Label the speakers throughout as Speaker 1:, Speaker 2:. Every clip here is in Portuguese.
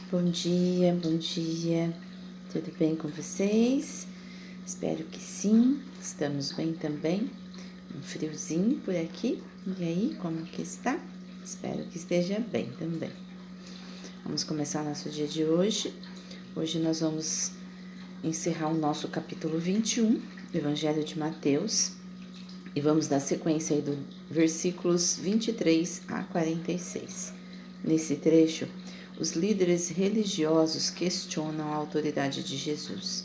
Speaker 1: Bom dia, tudo bem com vocês? Espero que sim, estamos bem também. Um friozinho por aqui, e aí, como que está? Espero que esteja bem também. Vamos começar nosso dia de hoje. Hoje nós vamos encerrar o nosso capítulo 21 do Evangelho de Mateus e vamos dar sequência aí do versículos 23 a 46. Nesse trecho, os líderes religiosos questionam a autoridade de Jesus.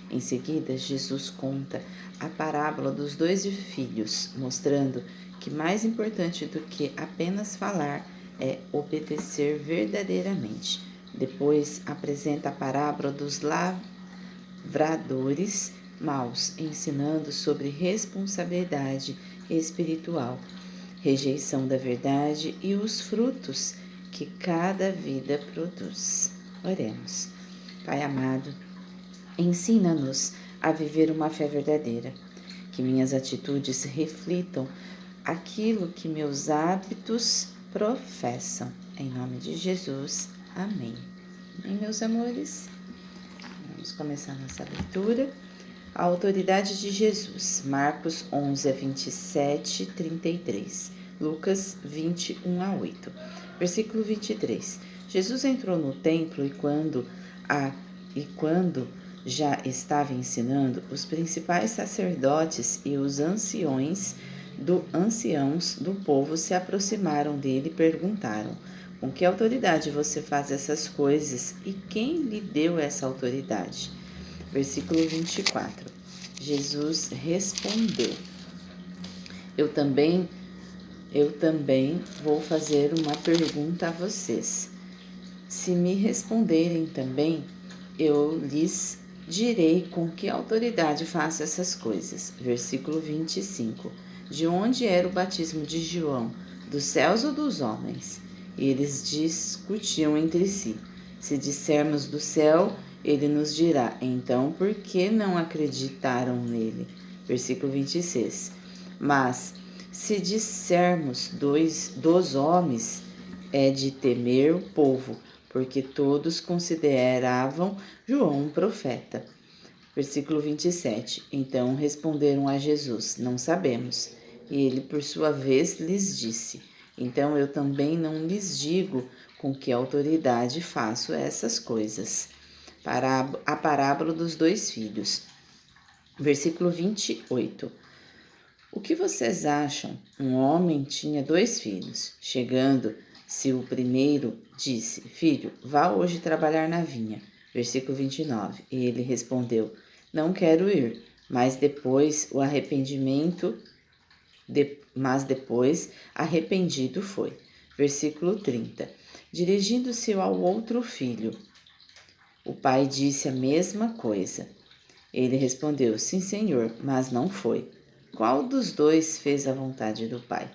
Speaker 1: Em seguida, Jesus conta a parábola dos dois filhos, mostrando que mais importante do que apenas falar é obedecer verdadeiramente. Depois, apresenta a parábola dos lavradores maus, ensinando sobre responsabilidade espiritual, rejeição da verdade e os frutos que cada vida produz. Oremos. Pai amado, ensina-nos a viver uma fé verdadeira, que minhas atitudes reflitam aquilo que meus hábitos professam. Em nome de Jesus, amém. Amém, meus amores? Vamos começar nossa leitura. A autoridade de Jesus, Marcos 11 a 27, 33, Lucas 21 a 8. Versículo 23. Jesus entrou no templo e quando já estava ensinando, os principais sacerdotes e os anciãos do povo se aproximaram dele e perguntaram: com que autoridade você faz essas coisas e quem lhe deu essa autoridade? Versículo 24. Jesus respondeu: Eu também vou fazer uma pergunta a vocês. Se me responderem também, eu lhes direi com que autoridade faço essas coisas. Versículo 25. De onde era o batismo de João? Dos céus ou dos homens? E eles discutiam entre si. Se dissermos do céu, ele nos dirá, então por que não acreditaram nele? Versículo 26. Mas se dissermos dos homens, é de temer o povo, porque todos consideravam João um profeta. Versículo 27. Então responderam a Jesus: Não sabemos. E ele, por sua vez, lhes disse: Então eu também não lhes digo com que autoridade faço essas coisas. A parábola dos dois filhos. Versículo 28. O que vocês acham? Um homem tinha 2 filhos. Chegando-se o primeiro, disse: Filho, vá hoje trabalhar na vinha. Versículo 29. E ele respondeu: Não quero ir. Mas depois arrependido foi. Versículo 30. Dirigindo-se ao outro filho, o pai disse a mesma coisa. Ele respondeu: Sim, senhor, mas não foi. Qual dos dois fez a vontade do pai?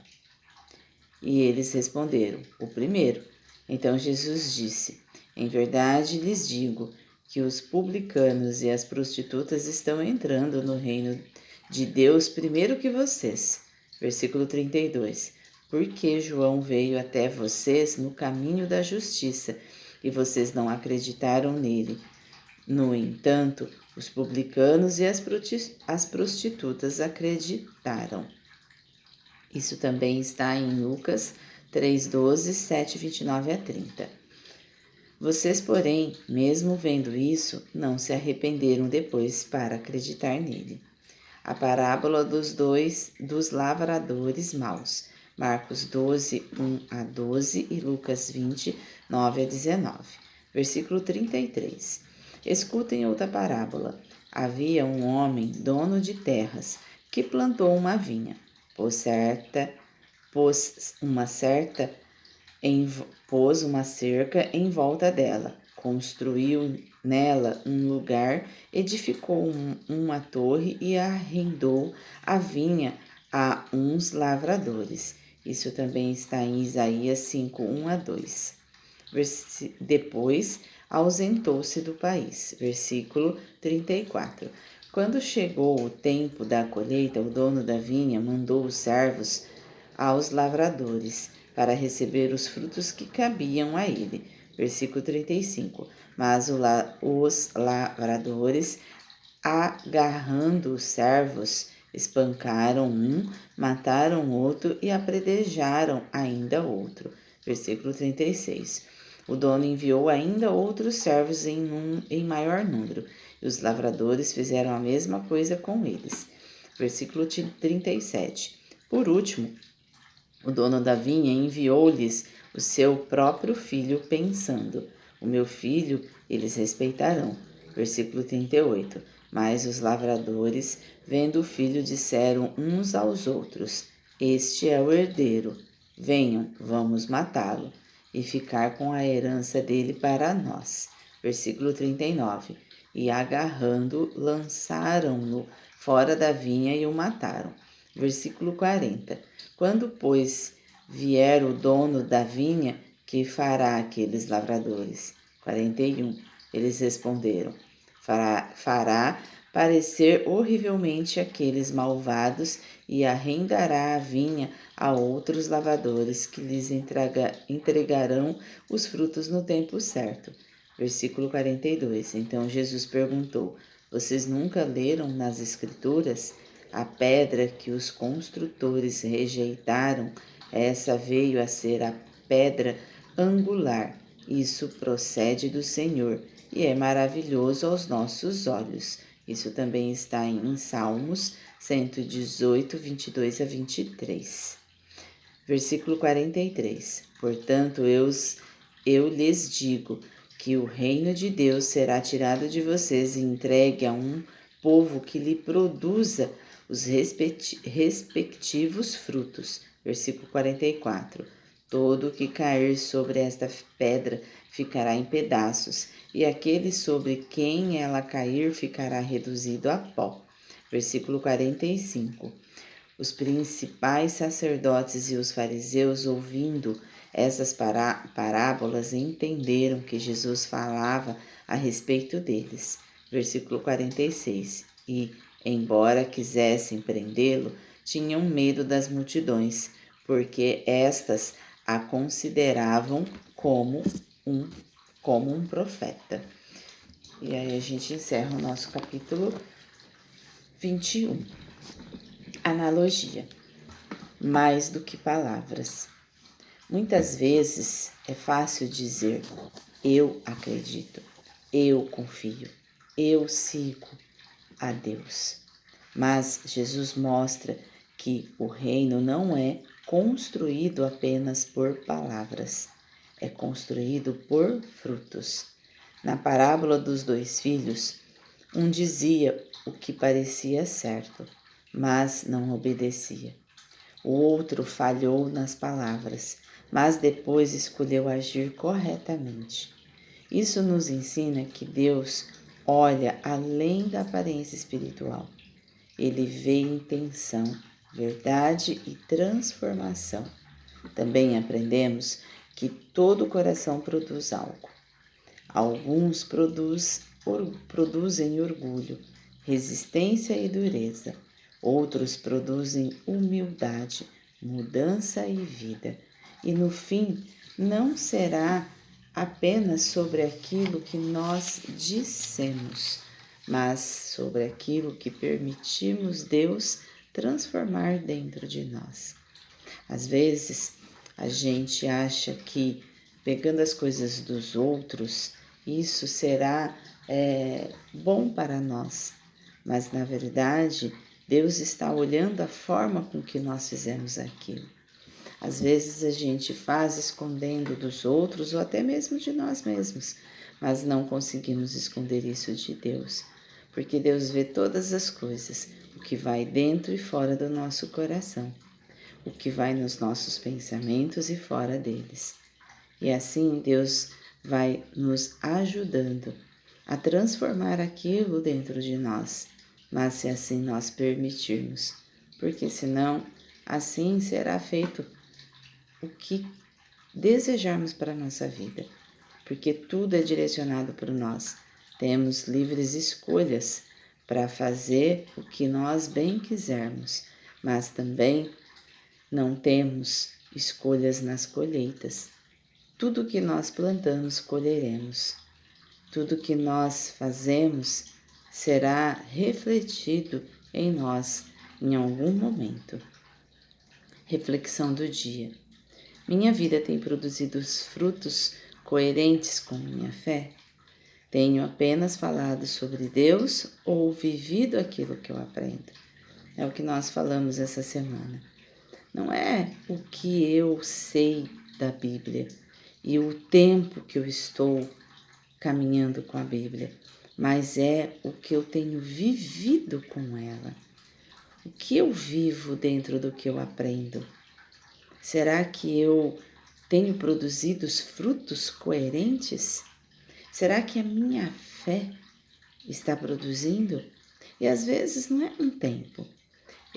Speaker 1: E eles responderam: O primeiro. Então Jesus disse: Em verdade lhes digo que os publicanos e as prostitutas estão entrando no reino de Deus primeiro que vocês. Versículo 32. Porque João veio até vocês no caminho da justiça e vocês não acreditaram nele. No entanto, os publicanos e as prostitutas acreditaram. Isso também está em Lucas 3:12, 7:29 a 30. Vocês, porém, mesmo vendo isso, não se arrependeram depois para acreditar nele. A parábola dos lavradores maus. Marcos 12, 1 a 12 e Lucas 20, 9 a 19. Versículo 33. Escutem outra parábola. Havia um homem, dono de terras, que plantou uma vinha. Pôs uma cerca em volta dela, construiu nela um lugar, edificou uma torre e arrendou a vinha a uns lavradores. Isso também está em Isaías 5, 1 a 2. Depois ausentou-se do país. Versículo 34. Quando chegou o tempo da colheita, o dono da vinha mandou os servos aos lavradores para receber os frutos que cabiam a ele. Versículo 35. Mas os lavradores, agarrando os servos, espancaram um, mataram outro e apedrejaram ainda outro. Versículo 36. O dono enviou ainda outros servos em maior número, e os lavradores fizeram a mesma coisa com eles. Versículo 37. Por último, o dono da vinha enviou-lhes o seu próprio filho, pensando: o meu filho eles respeitarão. Versículo 38. Mas os lavradores, vendo o filho, disseram uns aos outros: este é o herdeiro. Venham, vamos matá-lo e ficar com a herança dele para nós. Versículo 39. E agarrando, lançaram-no fora da vinha e o mataram. Versículo 40. Quando, pois, vier o dono da vinha, que fará aqueles lavradores? 41. Eles responderam: fará parecer horrivelmente aqueles malvados e arrendará a vinha a outros lavradores que lhes entregarão os frutos no tempo certo. Versículo 42. Então Jesus perguntou: vocês nunca leram nas Escrituras? A pedra que os construtores rejeitaram, essa veio a ser a pedra angular. Isso procede do Senhor e é maravilhoso aos nossos olhos. Isso também está em Salmos 118, 22 a 23. Versículo 43. Portanto, eu lhes digo que o reino de Deus será tirado de vocês e entregue a um povo que lhe produza os respectivos frutos. Versículo 44. Todo que cair sobre esta pedra ficará em pedaços, e aquele sobre quem ela cair ficará reduzido a pó. Versículo 45. Os principais sacerdotes e os fariseus, ouvindo essas parábolas, entenderam que Jesus falava a respeito deles. Versículo 46. E, embora quisessem prendê-lo, tinham medo das multidões, porque estas a consideravam como um profeta. E aí a gente encerra o nosso capítulo 21. Analogia. Mais do que palavras. Muitas vezes é fácil dizer: eu acredito, eu confio, eu sigo a Deus. Mas Jesus mostra que o reino não é construído apenas por palavras, é construído por frutos. Na parábola dos 2 filhos, um dizia o que parecia certo, mas não obedecia. O outro falhou nas palavras, mas depois escolheu agir corretamente. Isso nos ensina que Deus olha além da aparência espiritual. Ele vê intenção, verdade e transformação. Também aprendemos que todo coração produz algo. Alguns produzem orgulho, resistência e dureza. Outros produzem humildade, mudança e vida. E no fim, não será apenas sobre aquilo que nós dissemos, mas sobre aquilo que permitimos Deus transformar dentro de nós. Às vezes, a gente acha que pegando as coisas dos outros, isso será bom para nós, mas na verdade, Deus está olhando a forma com que nós fizemos aquilo. Às vezes a gente faz escondendo dos outros ou até mesmo de nós mesmos, mas não conseguimos esconder isso de Deus, porque Deus vê todas as coisas, o que vai dentro e fora do nosso coração, o que vai nos nossos pensamentos e fora deles. E assim Deus vai nos ajudando a transformar aquilo dentro de nós, mas se assim nós permitirmos, porque senão assim será feito o que desejarmos para a nossa vida, porque tudo é direcionado por nós. Temos livres escolhas para fazer o que nós bem quisermos, mas também não temos escolhas nas colheitas. tudo que nós plantamos, colheremos. Tudo que nós fazemos será refletido em nós em algum momento. Reflexão do dia. Minha vida tem produzido os frutos coerentes com minha fé? Tenho apenas falado sobre Deus ou vivido aquilo que eu aprendo? É o que nós falamos essa semana. Não é o que eu sei da Bíblia e o tempo que eu estou caminhando com a Bíblia, mas é o que eu tenho vivido com ela. O que eu vivo dentro do que eu aprendo? Será que eu tenho produzido os frutos coerentes? Será que a minha fé está produzindo? E às vezes não é um tempo.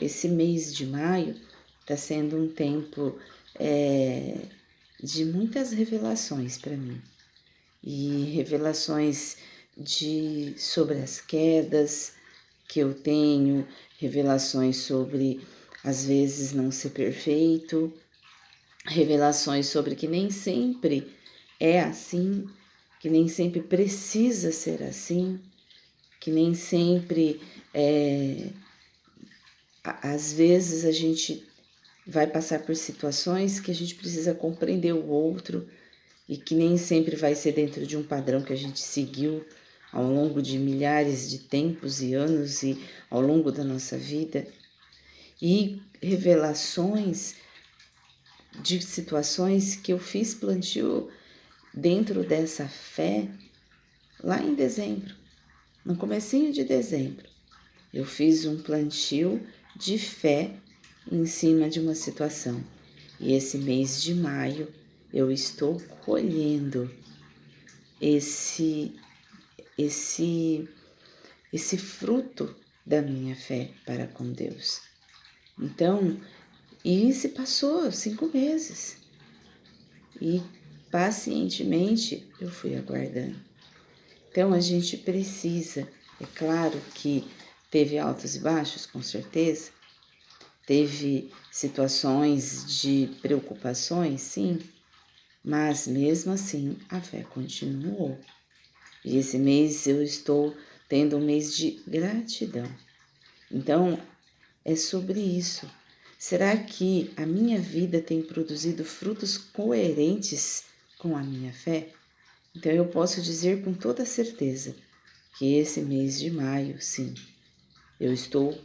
Speaker 1: Esse mês de maio está sendo um tempo de muitas revelações para mim. E revelações sobre as quedas que eu tenho, revelações sobre, às vezes, não ser perfeito, revelações sobre que nem sempre é assim, que nem sempre precisa ser assim, que nem sempre, às vezes a gente vai passar por situações que a gente precisa compreender o outro e que nem sempre vai ser dentro de um padrão que a gente seguiu ao longo de milhares de tempos e anos e ao longo da nossa vida. E revelações de situações que eu fiz plantio dentro dessa fé lá em dezembro, no comecinho de dezembro. Eu fiz um plantio de fé em cima de uma situação. E esse mês de maio eu estou colhendo esse fruto da minha fé para com Deus. Então, e se passou 5 meses. E pacientemente eu fui aguardando. Então a gente precisa, é claro que teve altos e baixos, com certeza, teve situações de preocupações, sim, mas mesmo assim a fé continuou. E esse mês eu estou tendo um mês de gratidão. Então é sobre isso. Será que a minha vida tem produzido frutos coerentes com a minha fé? Então eu posso dizer com toda certeza que esse mês de maio, sim, eu estou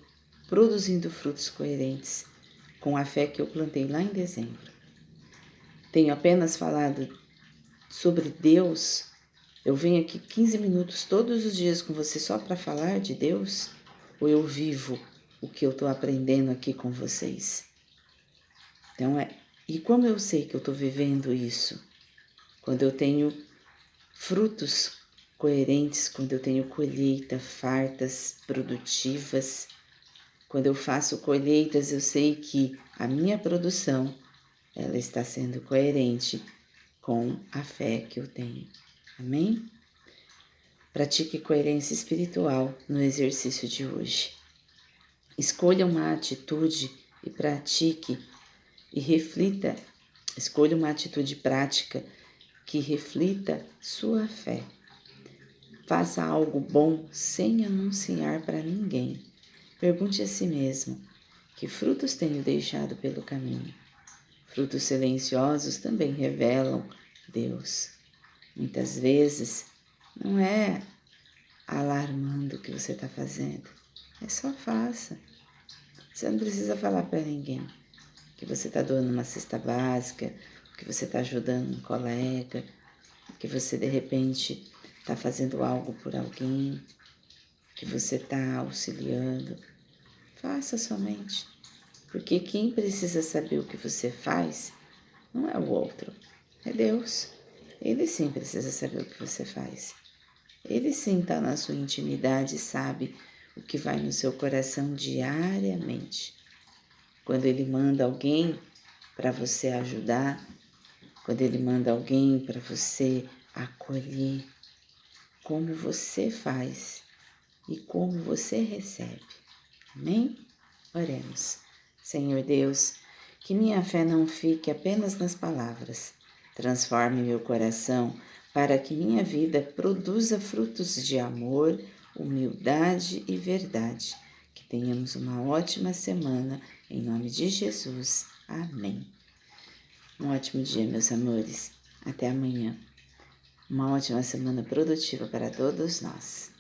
Speaker 1: produzindo frutos coerentes com a fé que eu plantei lá em dezembro. Tenho apenas falado sobre Deus. Eu venho aqui 15 minutos todos os dias com você só para falar de Deus? Ou eu vivo o que eu estou aprendendo aqui com vocês? Então e como eu sei que eu estou vivendo isso? Quando eu tenho frutos coerentes, quando eu tenho colheitas fartas, produtivas. Quando eu faço colheitas, eu sei que a minha produção, ela está sendo coerente com a fé que eu tenho. Amém? Pratique coerência espiritual no exercício de hoje. Escolha uma atitude e pratique e reflita. Escolha uma atitude prática que reflita sua fé. Faça algo bom sem anunciar para ninguém. Pergunte a si mesmo: que frutos tenho deixado pelo caminho? Frutos silenciosos também revelam Deus. Muitas vezes não é alarmando o que você está fazendo, é só faça. Você não precisa falar para ninguém que você está doando uma cesta básica, que você está ajudando um colega, que você de repente está fazendo algo por alguém, que você está auxiliando. Faça somente, porque quem precisa saber o que você faz não é o outro, é Deus. Ele sim precisa saber o que você faz. Ele sim está na sua intimidade e sabe o que vai no seu coração diariamente. Quando Ele manda alguém para você ajudar, quando Ele manda alguém para você acolher, como você faz e como você recebe. Amém? Oremos. Senhor Deus, que minha fé não fique apenas nas palavras, Transforme meu coração para que minha vida produza frutos de amor, humildade e verdade. Que tenhamos uma ótima semana, em nome de Jesus. Amém. Um ótimo dia, meus amores. Até amanhã. Uma ótima semana produtiva para todos nós.